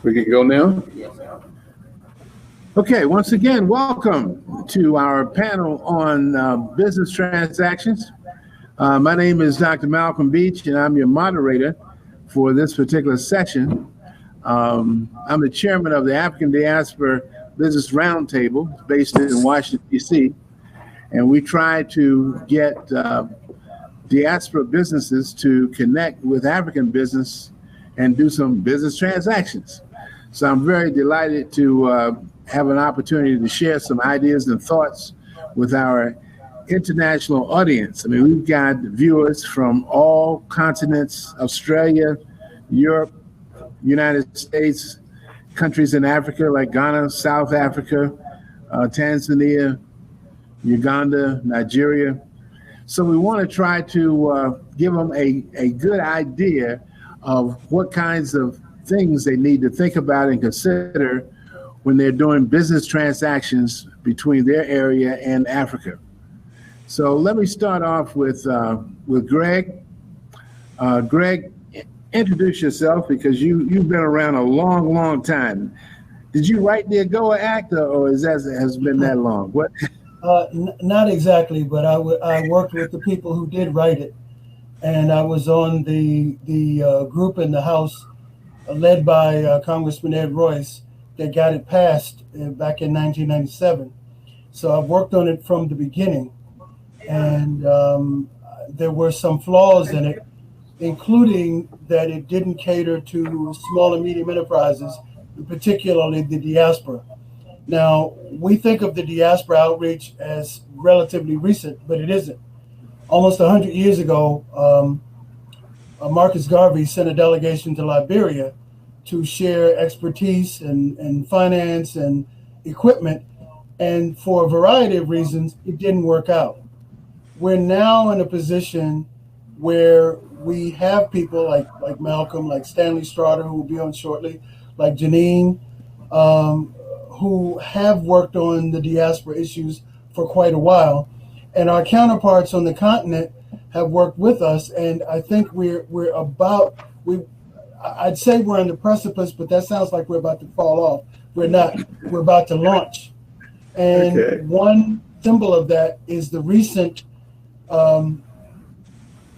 We can go now? Yes, sir. Okay, once again, welcome to our panel on business transactions. My name is Dr. Malcolm Beach, and I'm your moderator for this particular session. I'm the chairman of the African Diaspora Business Roundtable based in Washington, D.C., and we try to get diaspora businesses to connect with African business and do some business transactions. So I'm very delighted to have an opportunity to share some ideas and thoughts with our international audience. I mean, we've got viewers from all continents: Australia, Europe, United States, countries in Africa like Ghana, South Africa, Tanzania, Uganda, Nigeria. So we want to try to give them a good idea of what kinds of things they need to think about and consider when they're doing business transactions between their area and Africa. So let me start off with Greg. Greg, introduce yourself, because you've been around a long time. Did you write the AGOA Act, or has been that long? What? Not exactly, but I worked with the people who did write it, and I was on the group in the House led by Congressman Ed Royce that got it passed back in 1997. So I've worked on it from the beginning, and there were some flaws in it, including that it didn't cater to small and medium enterprises, particularly the diaspora. Now, we think of the diaspora outreach as relatively recent, but it isn't. Almost 100 years ago, Marcus Garvey sent a delegation to Liberia to share expertise and finance and equipment, and for a variety of reasons, it didn't work out. We're now in a position where we have people like Malcolm, like Stanley Strader, who will be on shortly, like Janine, who have worked on the diaspora issues for quite a while. And our counterparts on the continent have worked with us, and I think I'd say we're on the precipice, but that sounds like we're about to fall off. We're not. We're about to launch. And okay. One symbol of that is the recent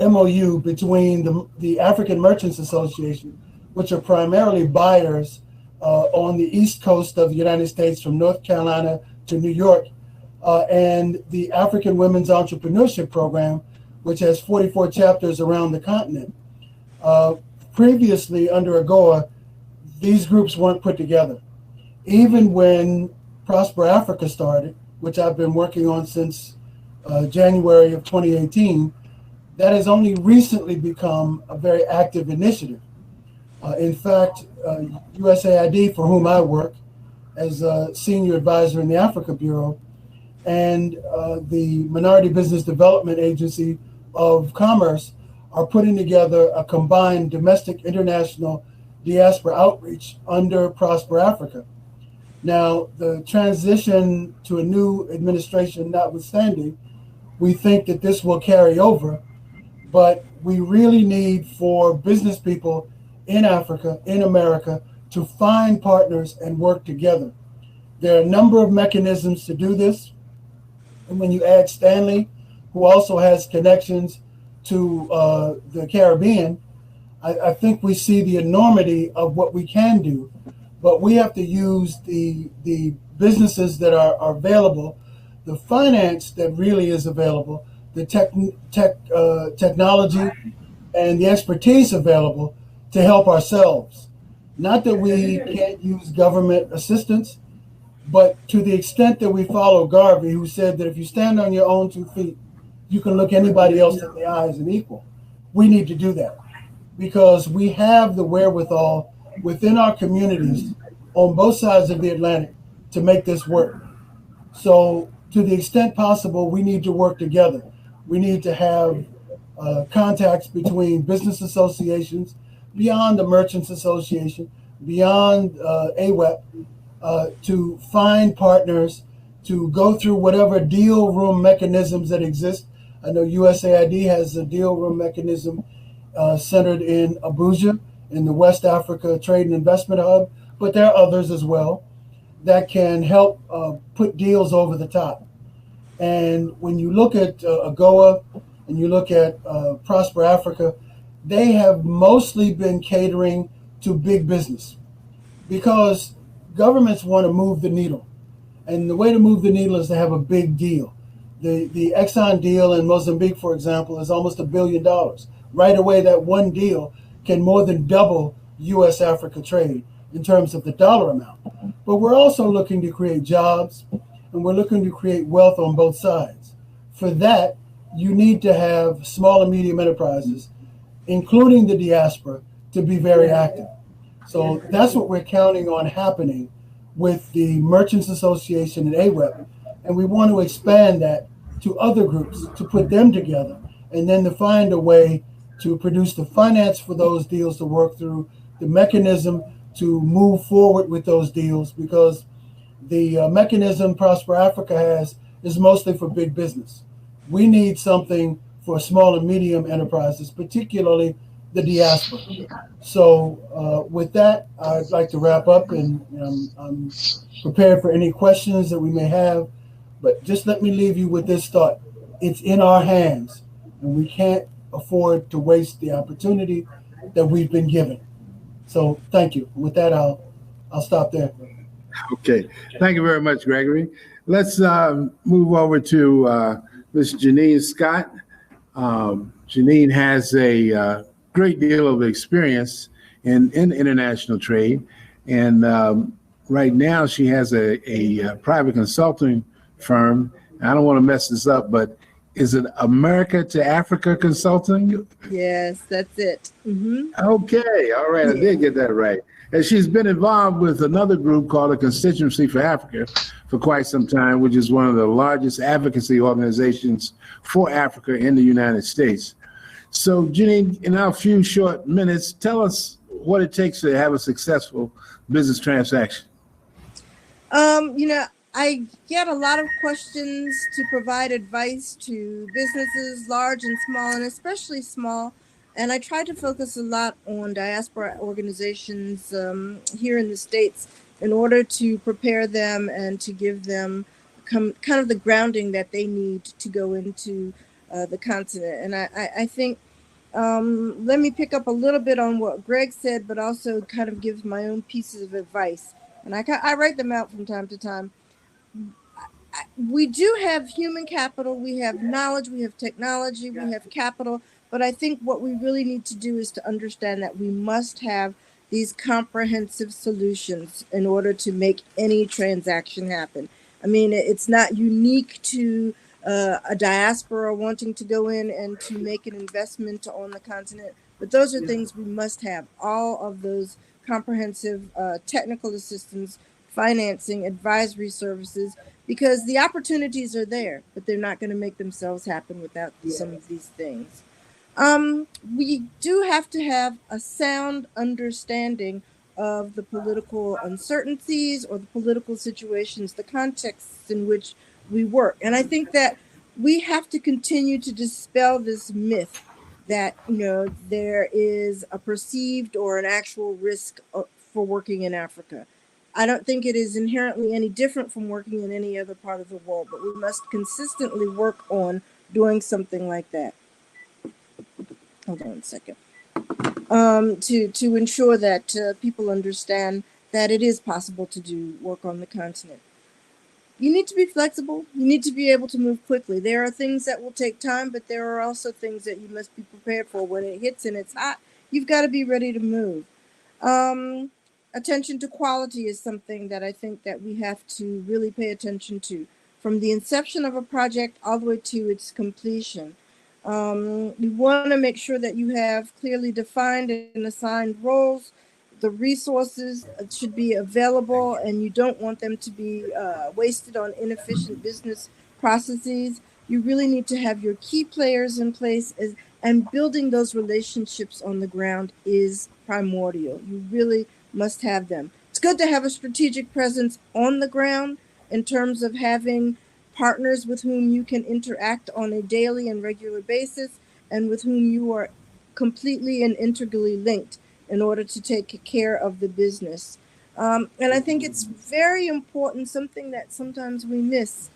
MOU between the African Merchants Association, which are primarily buyers on the East Coast of the United States from North Carolina to New York, and the African Women's Entrepreneurship Program, which has 44 chapters around the continent. Previously, under AGOA, these groups weren't put together. Even when Prosper Africa started, which I've been working on since January of 2018, that has only recently become a very active initiative. In fact, USAID, for whom I work as a senior advisor in the Africa Bureau, and the Minority Business Development Agency of Commerce are putting together a combined domestic international diaspora outreach under Prosper Africa. Now, the transition to a new administration notwithstanding, we think that this will carry over, but we really need for business people in Africa, in America, to find partners and work together. There are a number of mechanisms to do this. And when you add Stanley, who also has connections to the Caribbean, I think we see the enormity of what we can do. But we have to use the businesses that are available, the finance that really is available, the technology and the expertise available to help ourselves. Not that we can't use government assistance, but to the extent that we follow Garvey, who said that if you stand on your own 2 feet, you can look anybody else in the eye as an equal. We need to do that because we have the wherewithal within our communities on both sides of the Atlantic to make this work. So to the extent possible, we need to work together. We need to have contacts between business associations, beyond the Merchants Association, beyond AWEP, to find partners, to go through whatever deal room mechanisms that exist. I know USAID has a deal room mechanism centered in Abuja in the West Africa Trade and Investment Hub, but there are others as well that can help put deals over the top. And when you look at AGOA and you look at Prosper Africa, they have mostly been catering to big business because governments want to move the needle. And the way to move the needle is to have a big deal. The Exxon deal in Mozambique, for example, is almost $1 billion. Right away, that one deal can more than double U.S.-Africa trade in terms of the dollar amount. But we're also looking to create jobs, and we're looking to create wealth on both sides. For that, you need to have small and medium enterprises, including the diaspora, to be very active. So that's what we're counting on happening with the Merchants Association and AWEP. And we want to expand that to other groups, to put them together, and then to find a way to produce the finance for those deals to work through, the mechanism to move forward with those deals, because the mechanism Prosper Africa has is mostly for big business. We need something for small and medium enterprises, particularly the diaspora. So with that, I'd like to wrap up, and I'm prepared for any questions that we may have. But just let me leave you with this thought. It's in our hands, and we can't afford to waste the opportunity that we've been given. So thank you. With that, I'll stop there. Okay. Thank you very much, Gregory. Let's move over to Ms. Janine Scott. Janine has a great deal of experience in international trade. And right now she has a private consulting firm. I don't want to mess this up, but is it America to Africa Consulting? Yes, that's it. Mm-hmm. Okay, all right, I did get that right. And she's been involved with another group called the Constituency for Africa for quite some time, which is one of the largest advocacy organizations for Africa in the United States. So, Janine, in our few short minutes, tell us what it takes to have a successful business transaction. I get a lot of questions to provide advice to businesses, large and small, and especially small. And I try to focus a lot on diaspora organizations here in the States in order to prepare them and to give them kind of the grounding that they need to go into the continent. And I think, let me pick up a little bit on what Greg said, but also kind of give my own pieces of advice. And I write them out from time to time. We do have human capital, we have knowledge, we have technology, we have capital, but I think what we really need to do is to understand that we must have these comprehensive solutions in order to make any transaction happen. I mean, it's not unique to a diaspora wanting to go in and to make an investment on the continent, but those are things we must have. All of those comprehensive technical assistance, financing, advisory services, because the opportunities are there, but they're not going to make themselves happen without some of these things. We do have to have a sound understanding of the political uncertainties or the political situations, the contexts in which we work. And I think that we have to continue to dispel this myth that, there is a perceived or an actual risk for working in Africa. I don't think it is inherently any different from working in any other part of the world, but we must consistently work on doing something like that. Hold on a second. To ensure that people understand that it is possible to do work on the continent. You need to be flexible. You need to be able to move quickly. There are things that will take time, but there are also things that you must be prepared for. When it hits and it's hot, you've got to be ready to move. Attention to quality is something that I think that we have to really pay attention to, from the inception of a project all the way to its completion. You want to make sure that you have clearly defined and assigned roles. The resources should be available, and you don't want them to be wasted on inefficient business processes. You really need to have your key players in place, and building those relationships on the ground is primordial. You really must have them. It's good to have a strategic presence on the ground in terms of having partners with whom you can interact on a daily and regular basis, and with whom you are completely and integrally linked. in order to take care of the business. And I think it's very important, something that sometimes we miss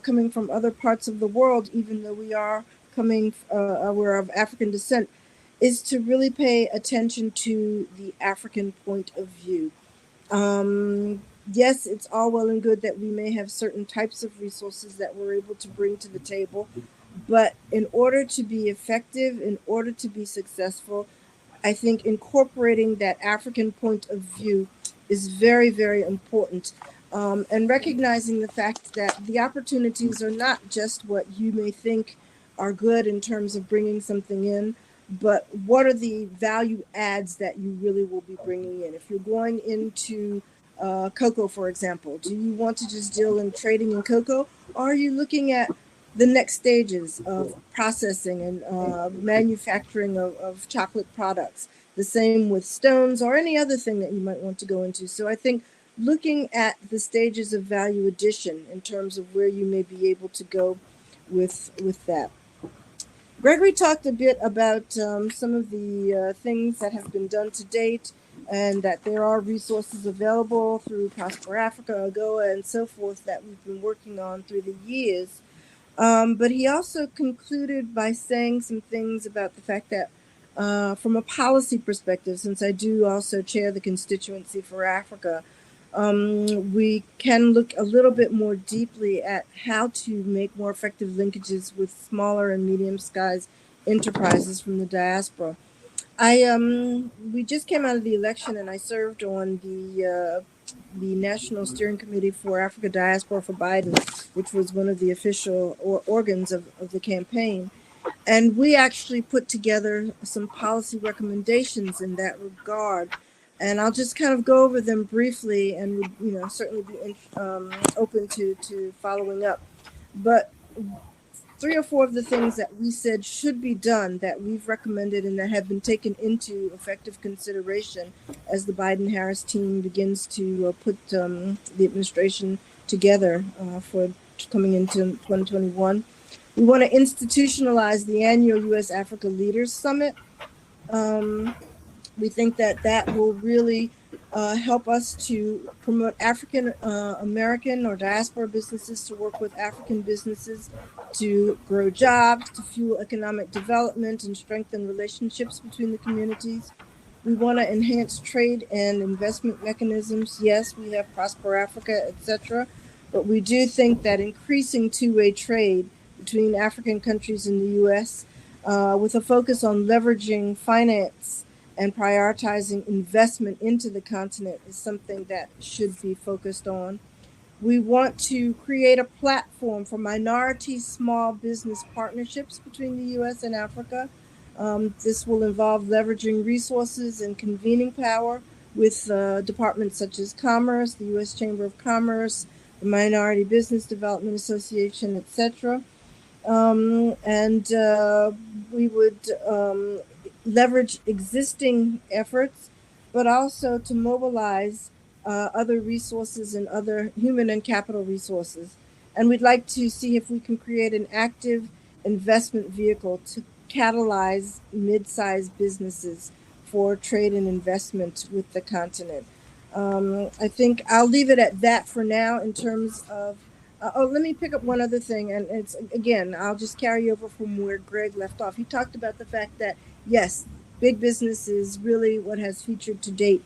coming from other parts of the world, even though we're of African descent, is to really pay attention to the African point of view. Yes, it's all well and good that we may have certain types of resources that we're able to bring to the table, but in order to be effective, in order to be successful, I think incorporating that African point of view is very, very important. And recognizing the fact that the opportunities are not just what you may think are good in terms of bringing something in, but what are the value adds that you really will be bringing in? If you're going into cocoa, for example, do you want to just deal in trading in cocoa, or are you looking at the next stages of processing and manufacturing of chocolate products? The same with stones or any other thing that you might want to go into. So I think looking at the stages of value addition in terms of where you may be able to go with that. Gregory talked a bit about some of the things that have been done to date, and that there are resources available through Prosper Africa, AGOA, and so forth that we've been working on through the years. But he also concluded by saying some things about the fact that from a policy perspective, since I do also chair the constituency for Africa, we can look a little bit more deeply at how to make more effective linkages with smaller and medium-sized enterprises from the diaspora. We just came out of the election, and I served on the National Steering Committee for Africa Diaspora for Biden, which was one of the official organs of the campaign. And we actually put together some policy recommendations in that regard. And I'll just kind of go over them briefly, and would, certainly be open to following up. But 3 or 4 of the things that we said should be done that we've recommended and that have been taken into effective consideration as the Biden-Harris team begins to put the administration together for coming into 2021. We want to institutionalize the annual U.S.-Africa Leaders Summit. We think that that will really help us to promote African American or diaspora businesses to work with African businesses to grow jobs, to fuel economic development and strengthen relationships between the communities. We want to enhance trade and investment mechanisms. Yes, we have Prosper Africa, etc. But we do think that increasing two-way trade between African countries and the U.S. With a focus on leveraging finance and prioritizing investment into the continent is something that should be focused on. We want to create a platform for minority small business partnerships between the U.S. and Africa. This will involve leveraging resources and convening power with departments such as Commerce, the U.S. Chamber of Commerce, the Minority Business Development Association, etc. We would leverage existing efforts, but also to mobilize other resources and other human and capital resources. And we'd like to see if we can create an active investment vehicle to catalyze mid-sized businesses for trade and investment with the continent. I think I'll leave it at that for now in terms of let me pick up one other thing, and it's, again, I'll just carry over from where Greg left off. He talked about the fact that, yes, big business is really what has featured to date.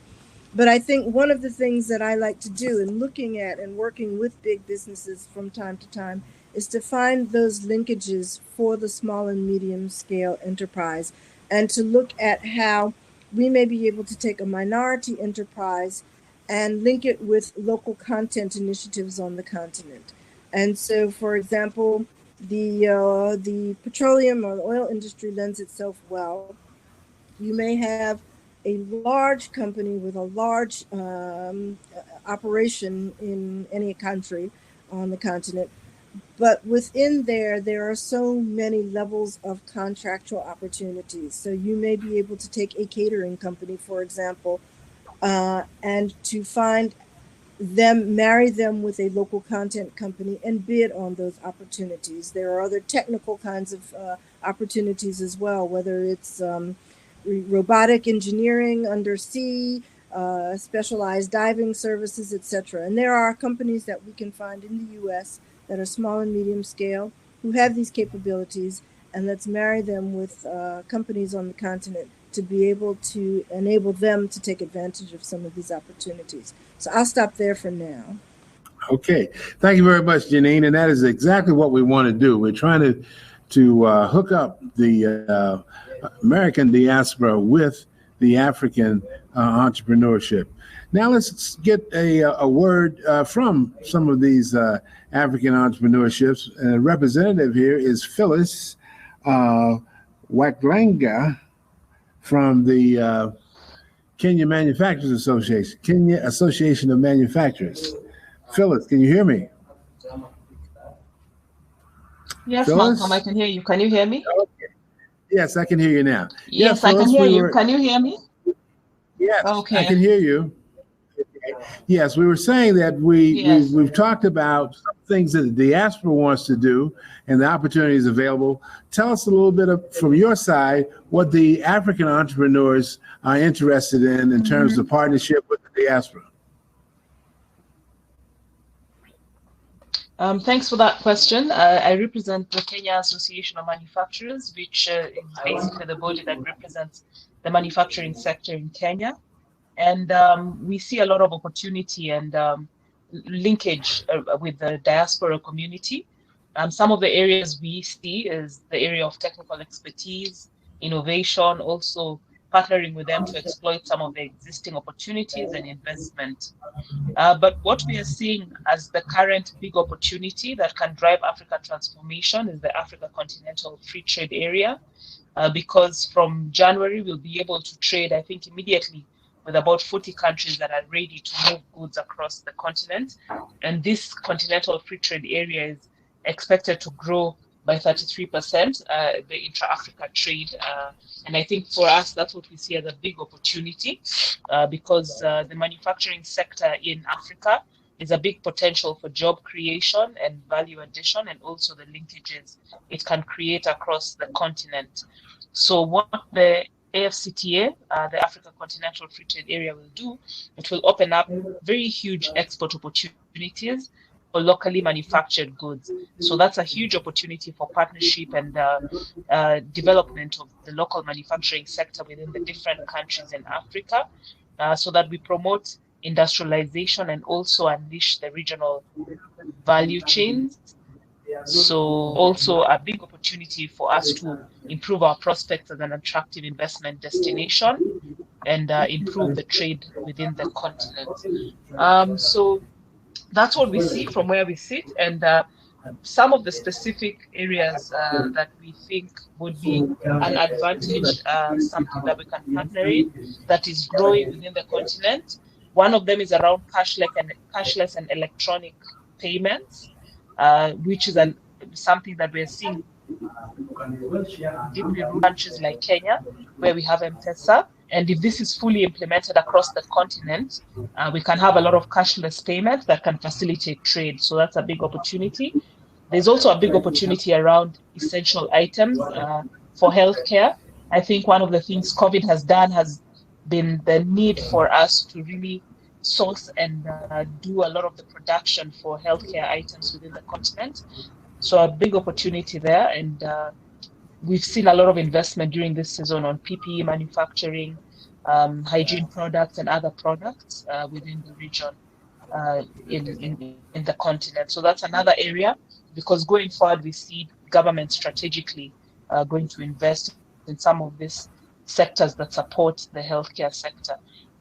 But I think one of the things that I like to do in looking at and working with big businesses from time to time is to find those linkages for the small and medium scale enterprise, and to look at how we may be able to take a minority enterprise and link it with local content initiatives on the continent. And so, for example, the petroleum or the oil industry lends itself well. You may have a large company with a large operation in any country on the continent, but within there are so many levels of contractual opportunities. So you may be able to take a catering company, for example, and to find them, marry them with a local content company and bid on those opportunities. There are other technical kinds of opportunities as well, whether it's robotic engineering, undersea, specialized diving services, etc. And there are companies that we can find in the U.S. that are small and medium scale who have these capabilities, and let's marry them with companies on the continent to be able to enable them to take advantage of some of these opportunities. So I'll stop there for now. Okay, thank you very much, Janine. And that is exactly what we want to do. We're trying to hook up the American diaspora with the African entrepreneurship. Now let's get a word from some of these African entrepreneurships. And a representative here is Phyllis Waklanga from the Kenya Manufacturers Association, Kenya Association of Manufacturers. Phyllis, can you hear me? Yes, Phyllis? Malcolm, I can hear you. Can you hear me? Okay. Yes, I can hear you now. Yes, Phyllis, I can hear you. Can you hear me? Yes, okay. I can hear you. Okay. Yes, we were saying that we've talked about some things that the diaspora wants to do and the opportunities available. Tell us a little bit from your side what the African entrepreneurs are interested in terms of partnership with the diaspora. Thanks for that question. I represent the Kenya Association of Manufacturers, which is basically the body that represents the manufacturing sector in Kenya. And we see a lot of opportunity and linkage with the diaspora community. Some of the areas we see is the area of technical expertise, innovation, also partnering with them to exploit some of the existing opportunities and investment. But what we are seeing as the current big opportunity that can drive Africa transformation is the Africa Continental Free Trade Area, because from January, we'll be able to trade, I think, immediately with about 40 countries that are ready to move goods across the continent. And this Continental Free Trade Area is expected to grow by 33%, the intra-Africa trade. And I think for us, that's what we see as a big opportunity, because the manufacturing sector in Africa is a big potential for job creation and value addition, and also the linkages it can create across the continent. So what the AFCTA, the Africa Continental Free Trade Area, will do, it will open up very huge export opportunities for locally manufactured goods. So that's a huge opportunity for partnership and development of the local manufacturing sector within the different countries in Africa, so that we promote industrialization and also unleash the regional value chains. So also a big opportunity for us to improve our prospects as an attractive investment destination and improve the trade within the continent. So that's what we see from where we sit, and some of the specific areas that we think would be an advantage, something that we can partner in that is growing within the continent. One of them is around cashless and electronic payments, which is something that we're seeing deeply in countries like Kenya, where we have M-Pesa. And if this is fully implemented across the continent, we can have a lot of cashless payments that can facilitate trade. So that's a big opportunity. There's also a big opportunity around essential items for healthcare. I think one of the things COVID has done has been the need for us to really source and do a lot of the production for healthcare items within the continent. So a big opportunity there. And we've seen a lot of investment during this season on PPE manufacturing, hygiene products and other products within the region in the continent. So that's another area, because going forward, we see government strategically going to invest in some of these sectors that support the healthcare sector,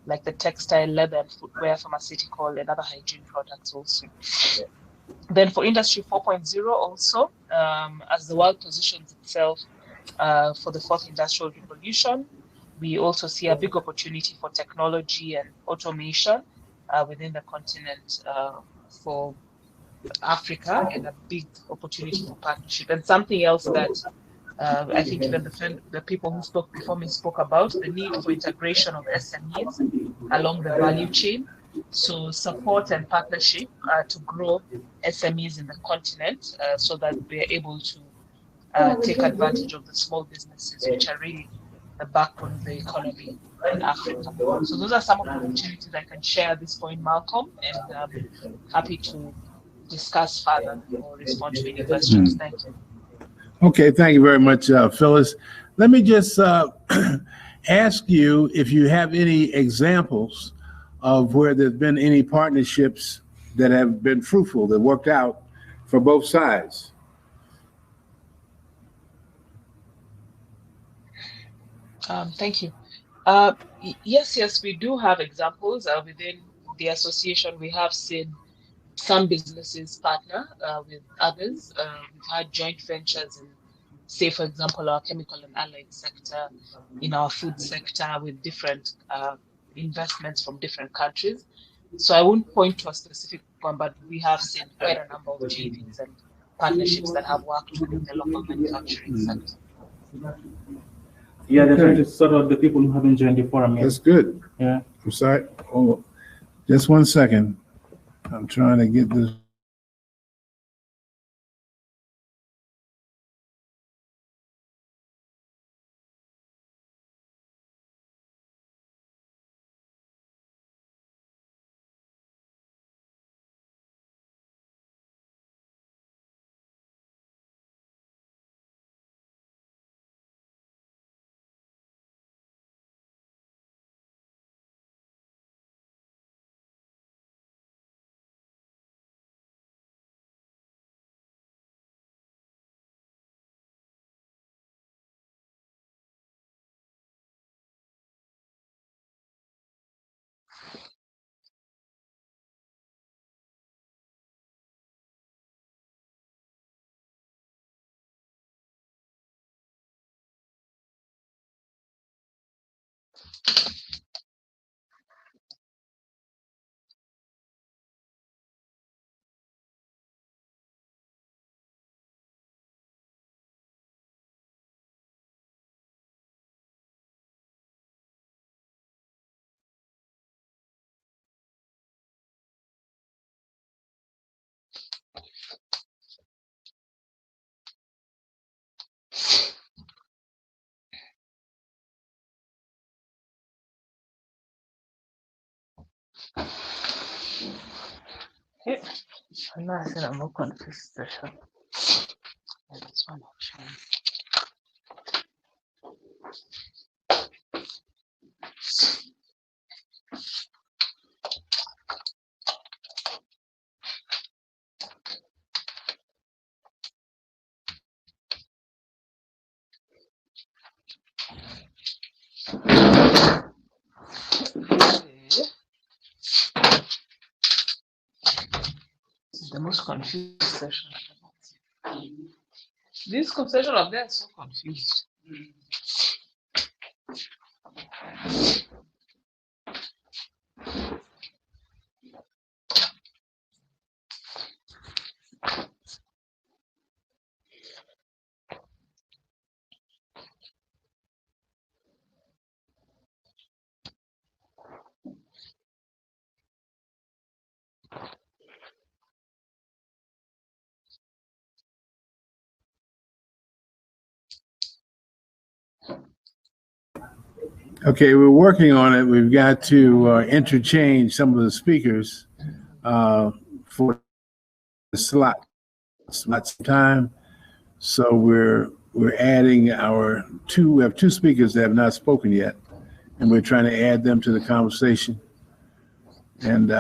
like the textile, leather, and footwear, pharmaceutical, and other hygiene products also. Then for Industry 4.0 also, as the world positions itself for the fourth industrial revolution, we also see a big opportunity for technology and automation within the continent for Africa, and a big opportunity for partnership. And something else that I think even the people who spoke before me spoke about, the need for integration of SMEs along the value chain. So support and partnership to grow SMEs in the continent so that we're able to take advantage of the small businesses, which are really the backbone of the economy in Africa. So those are some of the opportunities I can share at this point, Malcolm, and happy to discuss further or respond to any questions. Thank you. Okay, thank you very much, Phyllis. Let me just ask you if you have any examples of where there's been any partnerships that have been fruitful, that worked out for both sides. Thank you. Yes, we do have examples. Within the association, we have seen some businesses partner with others. We've had joint ventures in, say, for example, our chemical and allied sector, in our food sector, with different investments from different countries. So I won't point to a specific one, but we have seen quite a number of JVs and partnerships that have worked within the local manufacturing sector. Yeah, they're trying to sort out the people who haven't joined the forum yet. That's good. Yeah. I'm sorry. Oh, just one second. I'm trying to get this. Okay. I'm not saying I'm more confused. That's one option. This is the most confused session. This concession of theirs is so confused. Okay, we're working on it. We've got to interchange some of the speakers for the slots time. So we're adding our two. We have two speakers that have not spoken yet, and we're trying to add them to the conversation. And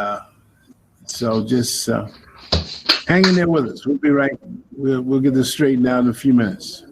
so just hang in there with us. We'll be right. We'll get this straightened out in a few minutes.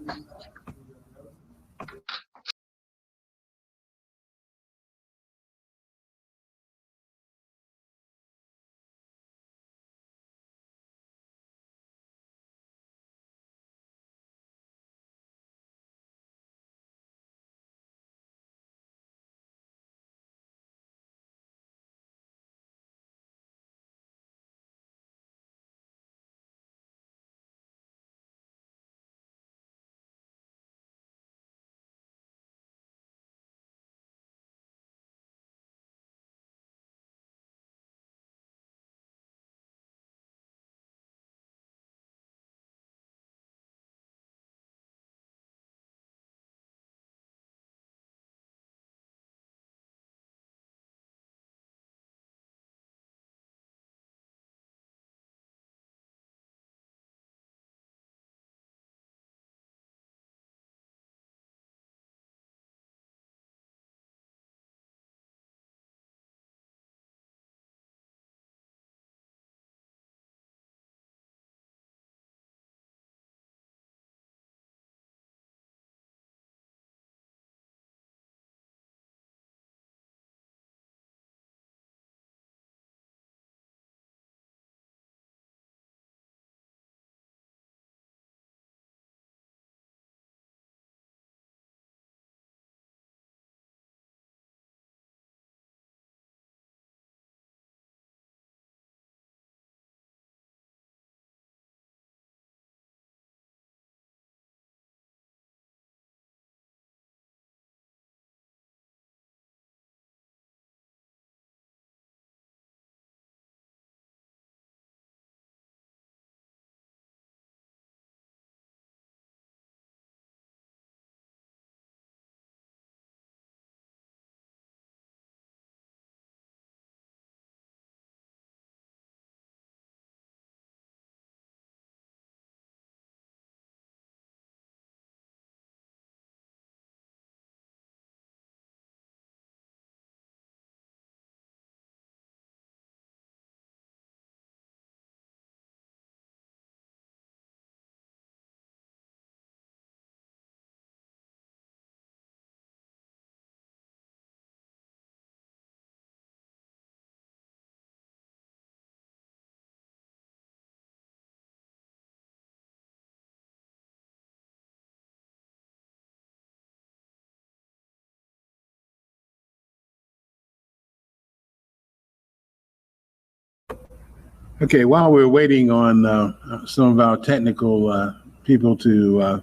Okay, while we're waiting on some of our technical people to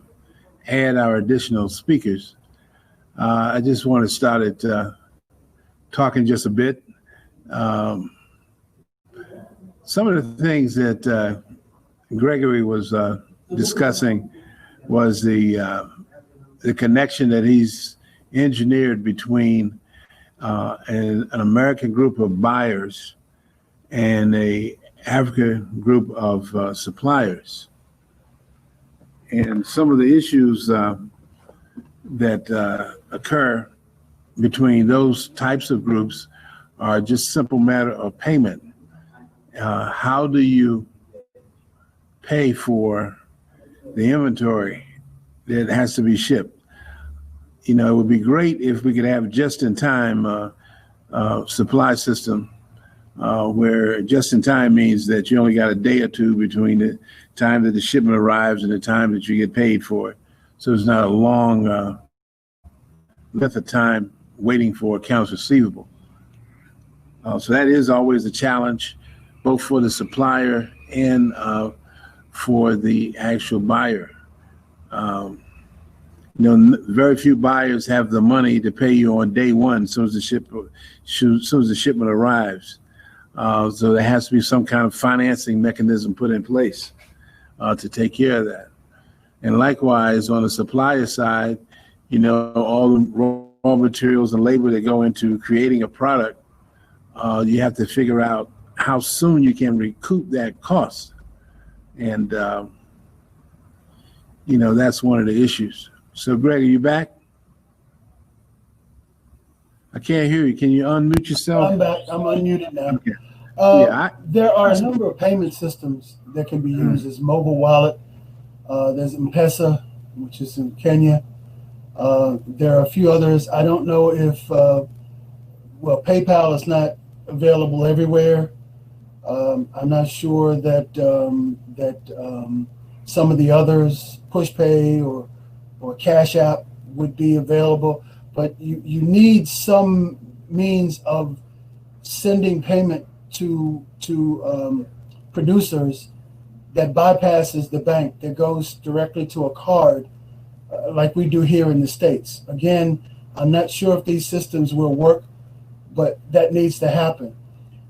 add our additional speakers, I just want to start at talking just a bit. Some of the things that Gregory was discussing was the connection that he's engineered between an American group of buyers and a African group of suppliers. And some of the issues that occur between those types of groups are just simple matter of payment. How do you pay for the inventory that has to be shipped? You know, it would be great if we could have just-in-time supply system where just-in-time means that you only got a day or two between the time that the shipment arrives and the time that you get paid for it. So it's not a long length of time waiting for accounts receivable. So that is always a challenge, both for the supplier and for the actual buyer. You know, very few buyers have the money to pay you on day one as soon as the shipment arrives. So there has to be some kind of financing mechanism put in place to take care of that. And likewise, on the supplier side, you know, all the raw materials and labor that go into creating a product, you have to figure out how soon you can recoup that cost. And, you know, that's one of the issues. So, Greg, are you back? I can't hear you. Can you unmute yourself? I'm back. I'm unmuted now. Okay. There are a number of payment systems that can be used as mobile wallet. There's M-Pesa, which is in Kenya. There are a few others. I don't know if, well, PayPal is not available everywhere. I'm not sure that some of the others, PushPay or Cash App, would be available. But you need some means of sending payment to producers that bypasses the bank, that goes directly to a card, like we do here in the States. Again, I'm not sure if these systems will work, but that needs to happen.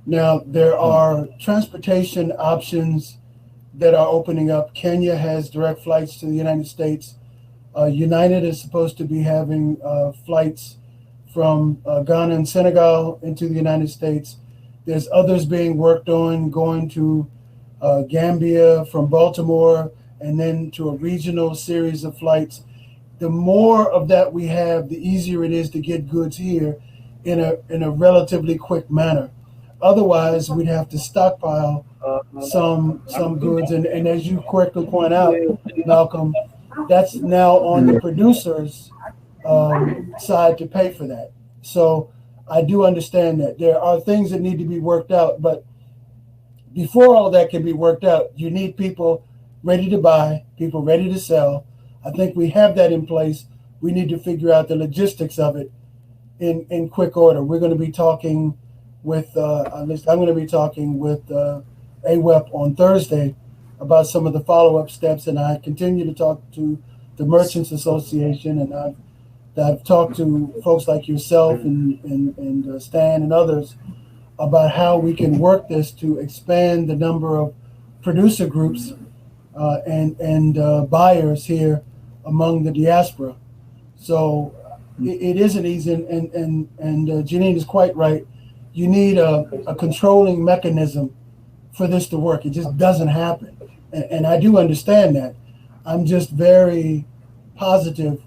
Now, there are transportation options that are opening up. Kenya has direct flights to the United States. United is supposed to be having flights from Ghana and Senegal into the United States. There's others being worked on, going to Gambia from Baltimore, and then to a regional series of flights. The more of that we have, the easier it is to get goods here in a relatively quick manner. Otherwise, we'd have to stockpile some goods, and as you correctly point out, Malcolm, that's now on the producer's side to pay for that. So I do understand that there are things that need to be worked out, but before all that can be worked out, you need people ready to buy, people ready to sell. I think we have that in place. We need to figure out the logistics of it in quick order. We're going to be talking with, at least I'm going to be talking with AWEP on Thursday about some of the follow-up steps, and I continue to talk to the Merchants Association, and I've talked to folks like yourself and Stan and others about how we can work this to expand the number of producer groups and buyers here among the diaspora. So it isn't easy, and Janine is quite right. You need a controlling mechanism for this to work. It just doesn't happen. And I do understand that. I'm just very positive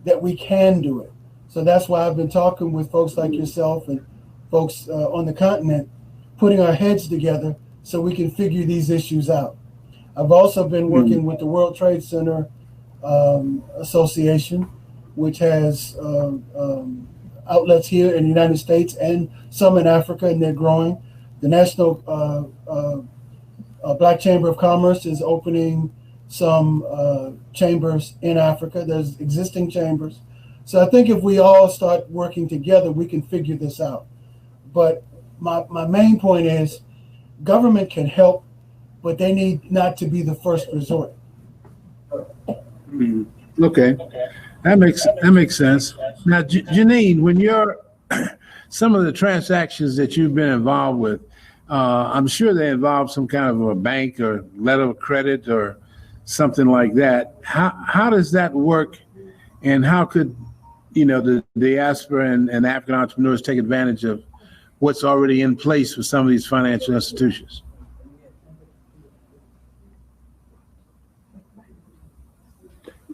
that we can do it. So that's why I've been talking with folks like yourself and folks on the continent, putting our heads together so we can figure these issues out. I've also been working with the World Trade Center Association, which has outlets here in the United States and some in Africa, and they're growing. The National Black Chamber of Commerce is opening some chambers in Africa. There's existing chambers. So I think if we all start working together, we can figure this out. But my main point is government can help, but they need not to be the first resort. Okay, that makes sense. Now, Janine, when you're some of the transactions that you've been involved with, I'm sure they involve some kind of a bank or letter of credit or something like that. How does that work, and how could the diaspora and African entrepreneurs take advantage of what's already in place for some of these financial institutions?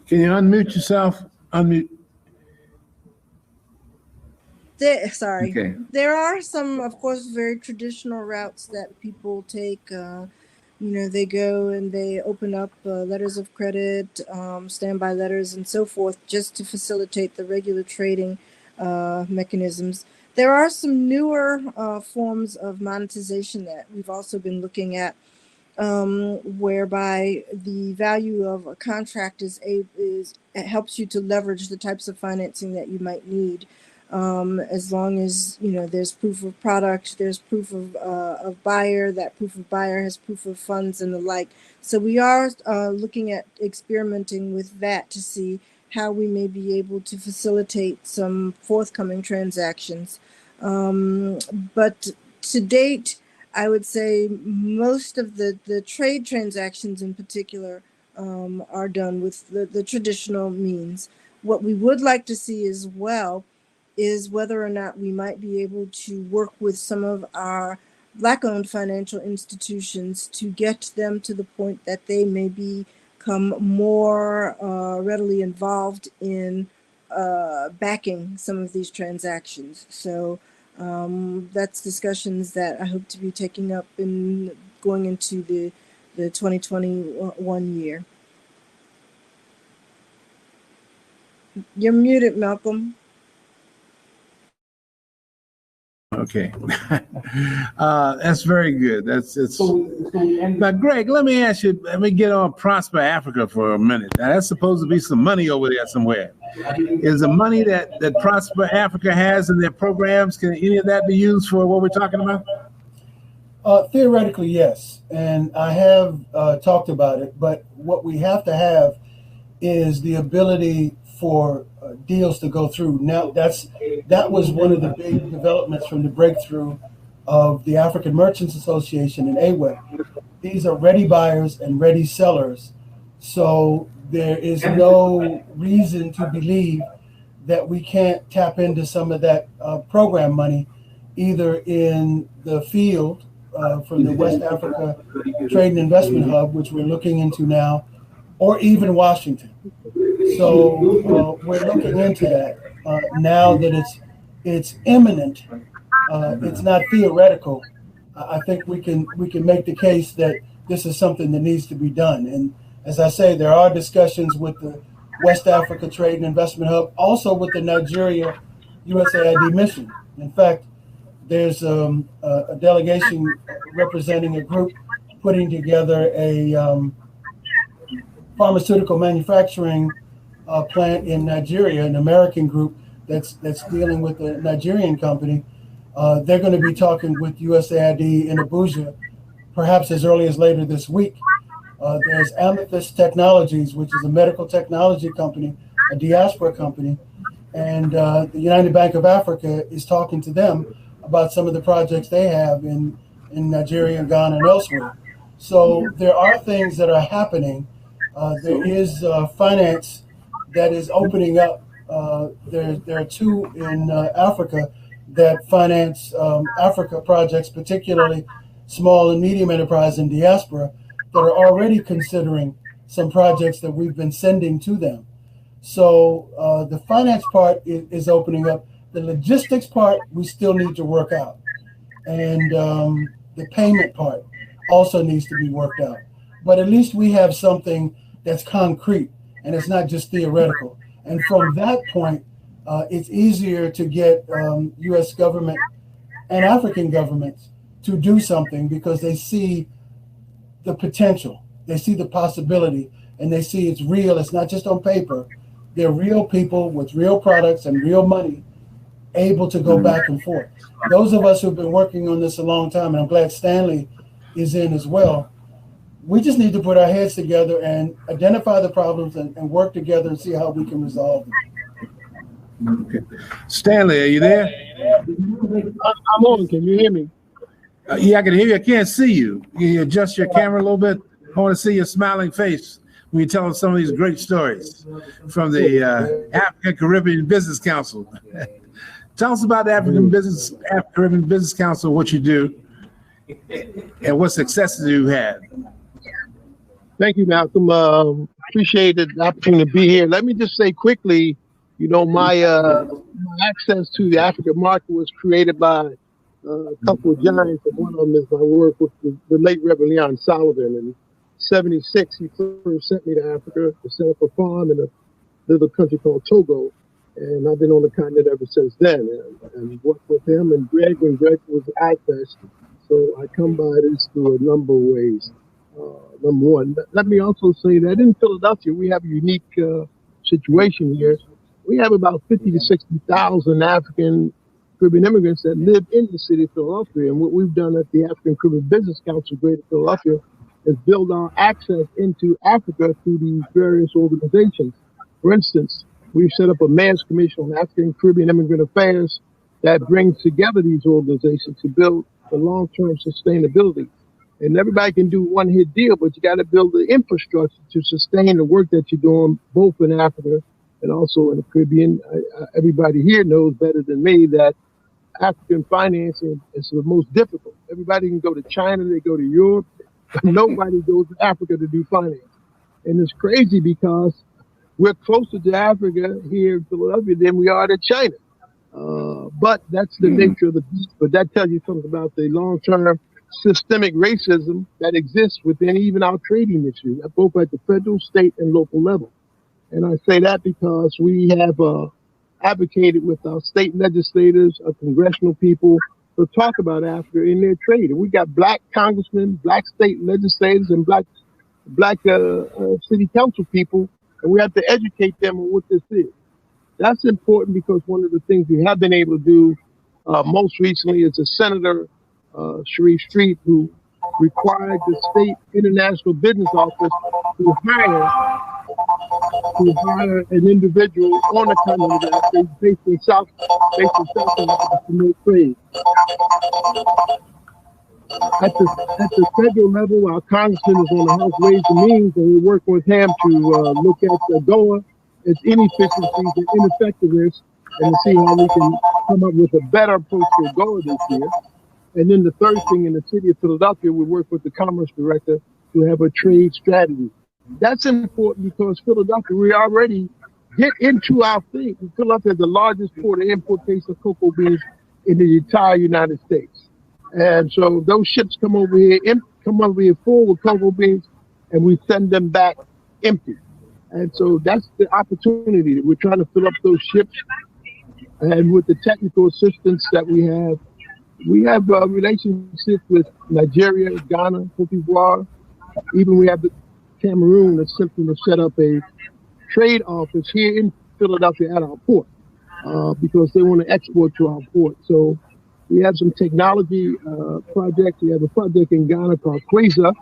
Can you unmute yourself? Unmute. Sorry. Okay. There are some, of course, very traditional routes that people take. They go and they open up letters of credit, standby letters, and so forth, just to facilitate the regular trading mechanisms. There are some newer forms of monetization that we've also been looking at, whereby the value of a contract it helps you to leverage the types of financing that you might need. As long as there's proof of product, there's proof of buyer. That proof of buyer has proof of funds and the like. So we are looking at experimenting with that to see how we may be able to facilitate some forthcoming transactions. But to date, I would say most of the trade transactions in particular are done with the traditional means. What we would like to see as well is whether or not we might be able to work with some of our Black-owned financial institutions to get them to the point that they may become more readily involved in backing some of these transactions. So that's discussions that I hope to be taking up in going into the 2021 year. You're muted, Malcolm. Okay, that's very good. Now, Greg, let me ask you. Let me get on Prosper Africa for a minute. Now, that's supposed to be some money over there somewhere. Is the money that Prosper Africa has in their programs, can any of that be used for what we're talking about? Theoretically, yes, and I have talked about it. But what we have to have is the ability for deals to go through. Now, that was one of the big developments from the breakthrough of the African Merchants Association and AWEB. These are ready buyers and ready sellers. So there is no reason to believe that we can't tap into some of that program money, either in the field from the West Africa Trade and Investment Hub, which we're looking into now, or even Washington. So we're looking into that now that it's imminent. It's not theoretical. I think we can make the case that this is something that needs to be done. And as I say, there are discussions with the West Africa Trade and Investment Hub, also with the Nigeria USAID mission. In fact, there's a delegation representing a group putting together a pharmaceutical manufacturing plant in Nigeria, an American group that's dealing with a Nigerian company. They're going to be talking with USAID in Abuja, perhaps as early as later this week. There's Amethyst Technologies, which is a medical technology company, a diaspora company, and the United Bank of Africa is talking to them about some of the projects they have in Nigeria, Ghana, and elsewhere. So there are things that are happening. There is finance that is opening up. There are two in Africa that finance Africa projects, particularly small and medium enterprise and diaspora, that are already considering some projects that we've been sending to them. So the finance part is opening up. The logistics part, we still need to work out. And the payment part also needs to be worked out. But at least we have something that's concrete and it's not just theoretical. And from that point, it's easier to get U.S. government and African governments to do something because they see the potential, they see the possibility, and they see it's real. It's not just on paper. They're real people with real products and real money able to go back and forth. Those of us who've been working on this a long time, and I'm glad Stanley is in as well. We just need to put our heads together and identify the problems and work together and see how we can resolve them. Okay. Stanley, are you there? I'm on. Can you hear me? Yeah, I can hear you. I can't see you. Can you adjust your camera a little bit? I want to see your smiling face when you tell us some of these great stories from the African Caribbean Business Council. Tell us about the African Caribbean Business Council, what you do, and what successes you had. Thank you, Malcolm. Appreciate the opportunity to be here. Let me just say quickly, my access to the African market was created by a couple of giants, and one of them is my work with the late Reverend Leon Sullivan. In '76, he first sent me to Africa to set up a farm in a little country called Togo, and I've been on the continent ever since then. And worked with him and Greg when Greg was at ADS. So I come by this through a number of ways. Number one, let me also say that in Philadelphia, we have a unique situation here. We have about 50 to 60,000 African Caribbean immigrants that live in the city of Philadelphia. And what we've done at the African Caribbean Business Council of Greater Philadelphia is build our access into Africa through these various organizations. For instance, we've set up a Mayor's Commission on African Caribbean Immigrant Affairs that brings together these organizations to build the long-term sustainability. And everybody can do one-hit deal, but you got to build the infrastructure to sustain the work that you're doing, both in Africa and also in the Caribbean. Everybody here knows better than me that African financing is the most difficult. Everybody can go to China, they go to Europe, but nobody goes to Africa to do finance. And it's crazy because we're closer to Africa here in Philadelphia than we are to China. But that's the nature of the beast. But that tells you something about the long-term systemic racism that exists within even our trading issues, both at the federal, state, and local level. And I say that because we have advocated with our state legislators, our congressional people, to talk about Africa in their trade. And we got black congressmen, black state legislators, and black city council people, and we have to educate them on what this is. That's important because one of the things we have been able to do most recently is a Senator, Sharif Street, who required the state international business office to hire an individual on the continent of Africa based in South Africa to promote trade. At the federal level, our congressman is on the House Ways and Means, and we're working with him to look at the AGOA, its inefficiencies and ineffectiveness, and to see how we can come up with a better approach to AGOA this year. And then the third thing, in the city of Philadelphia, we work with the Commerce Director to have a trade strategy. That's important because Philadelphia, we already get into our thing. Philadelphia is the largest port of importation of cocoa beans in the entire United States. And so those ships come over here full with cocoa beans, and we send them back empty. And so that's the opportunity. We're trying to fill up those ships. And with the technical assistance that we have relationships with Nigeria, Ghana, Cote d'Ivoire. Even we have the Cameroon that's simply to set up a trade office here in Philadelphia at our port because they want to export to our port. So we have some technology projects. We have a project in Ghana called Quasar.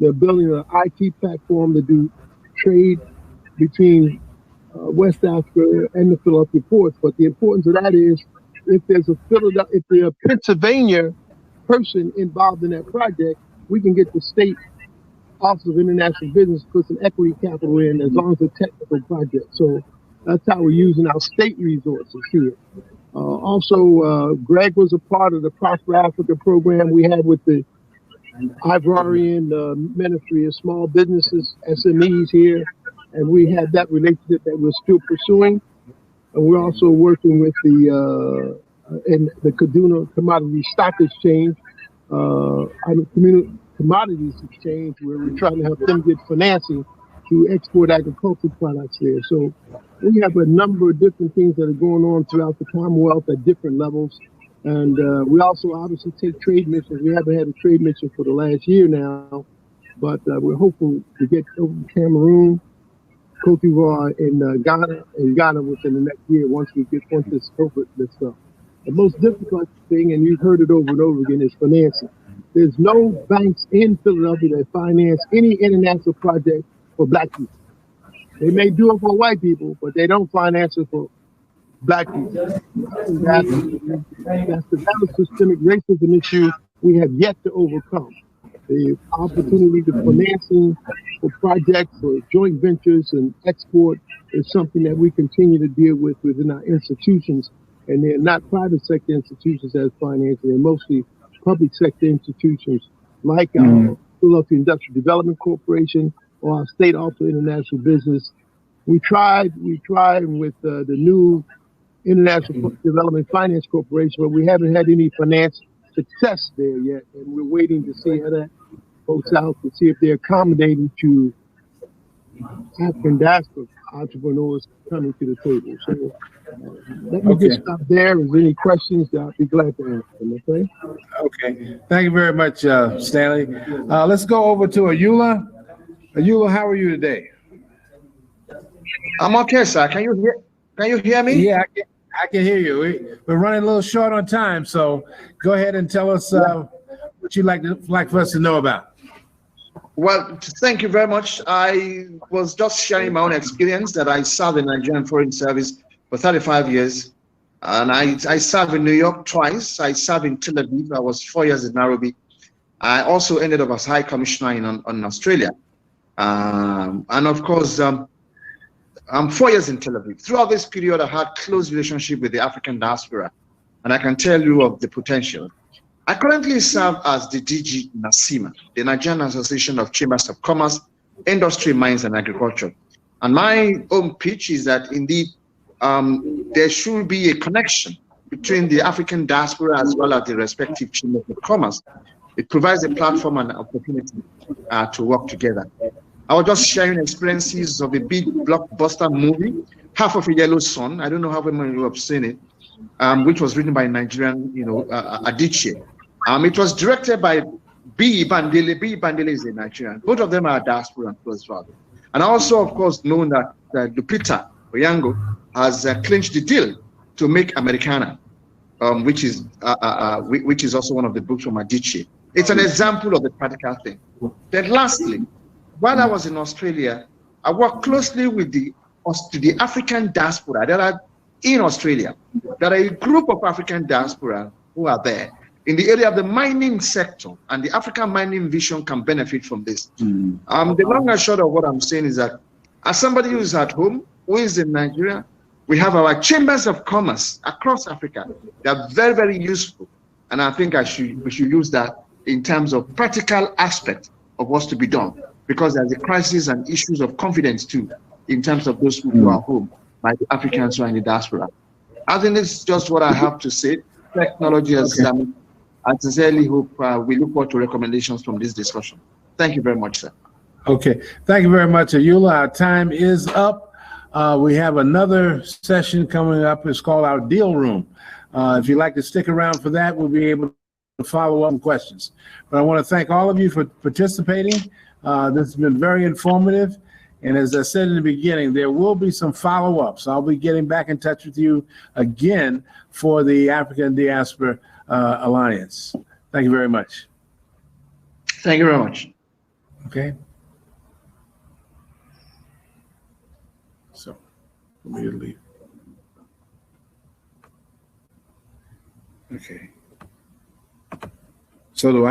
They're building an IT platform to do trade between West Africa and the Philadelphia ports. But the importance of that is if there's a Pennsylvania person involved in that project, we can get the state Office of International Business to put some equity capital in as long as it's a technical project. So that's how we're using our state resources here. Also, Greg was a part of the Prosper Africa program we had with the Ivorian Ministry of Small Businesses, SMEs here, and we had that relationship that we're still pursuing. And we're also working with the Kaduna Commodity Stock Exchange, Commodities Exchange, where we're trying to help them get financing to export agricultural products there. So we have a number of different things that are going on throughout the Commonwealth at different levels. And we also obviously take trade missions. We haven't had a trade mission for the last year now, but we're hoping to get over to Cameroon, Cote d'Ivoire, and Ghana within the next year once this COVID this stuff. The most difficult thing, and you've heard it over and over again, is financing. There's no banks in Philadelphia that finance any international project for Black people. They may do it for white people, but they don't finance it for Black people. I think that's a systemic racism issue we have yet to overcome. The opportunity to financing for projects or joint ventures and export is something that we continue to deal with within our institutions. And they're not private sector institutions as financing, they're mostly public sector institutions like our Philadelphia Industrial Development Corporation or our State Office of International Business. We tried with the new International Development Finance Corporation, but we haven't had any finance success there yet. And we're waiting to see how that goes out, to see if they're accommodating to African diaspora entrepreneurs coming to the table. So let me just stop there. If there's any questions, I'll be glad to answer them, okay? Okay. Thank you very much, Stanley. Let's go over to Ayula. Ayula, how are you today? I'm okay, sir. Can you hear me? Yeah, I can hear you. We're running a little short on time, so go ahead and tell us what you'd like for us to know about. Well, thank you very much. I was just sharing my own experience that I served in Nigerian Foreign Service for 35 years. And I served in New York twice. I served in Tel Aviv. I was 4 years in Nairobi. I also ended up as High Commissioner in Australia. And of course, I'm 4 years in Tel Aviv. Throughout this period, I had close relationship with the African diaspora. And I can tell you of the potential. I currently serve as the DG NASIMA, the Nigerian Association of Chambers of Commerce, Industry, Mines, and Agriculture. And my own pitch is that indeed there should be a connection between the African diaspora as well as the respective chambers of commerce. It provides a platform and opportunity to work together. I was just sharing experiences of a big blockbuster movie, Half of a Yellow Sun. I don't know how many of you have seen it, which was written by Nigerian, Adichie. It was directed by B. Bandele. B. Bandele is a Nigerian. Both of them are diaspora as well. And also, of course, known that Lupita Oyango has clinched the deal to make Americana, which is also one of the books from Adichie. It's an example of the practical thing. Then lastly, while I was in Australia, I worked closely with the African diaspora that are in Australia. There are a group of African diaspora who are there in the area of the mining sector, and the African mining vision can benefit from this. The long and short of what I'm saying is that as somebody who is at home, who is in Nigeria, we have our chambers of commerce across Africa. They are very, very useful. And I think we should use that in terms of practical aspect of what's to be done, because there's a crisis and issues of confidence too, in terms of those who are home, like the Africans who are in the diaspora. I think this is just what I have to say. Technology has I sincerely hope we look forward to recommendations from this discussion. Thank you very much, sir. Okay, thank you very much, Ayula. Our time is up. We have another session coming up. It's called our deal room. If you'd like to stick around for that, we'll be able to follow up on questions. But I want to thank all of you for participating. This has been very informative. And as I said in the beginning, there will be some follow-ups. I'll be getting back in touch with you again for the African Diaspora Alliance. Thank you very much. Thank you very much. Okay. So, let me leave. Okay. So do I.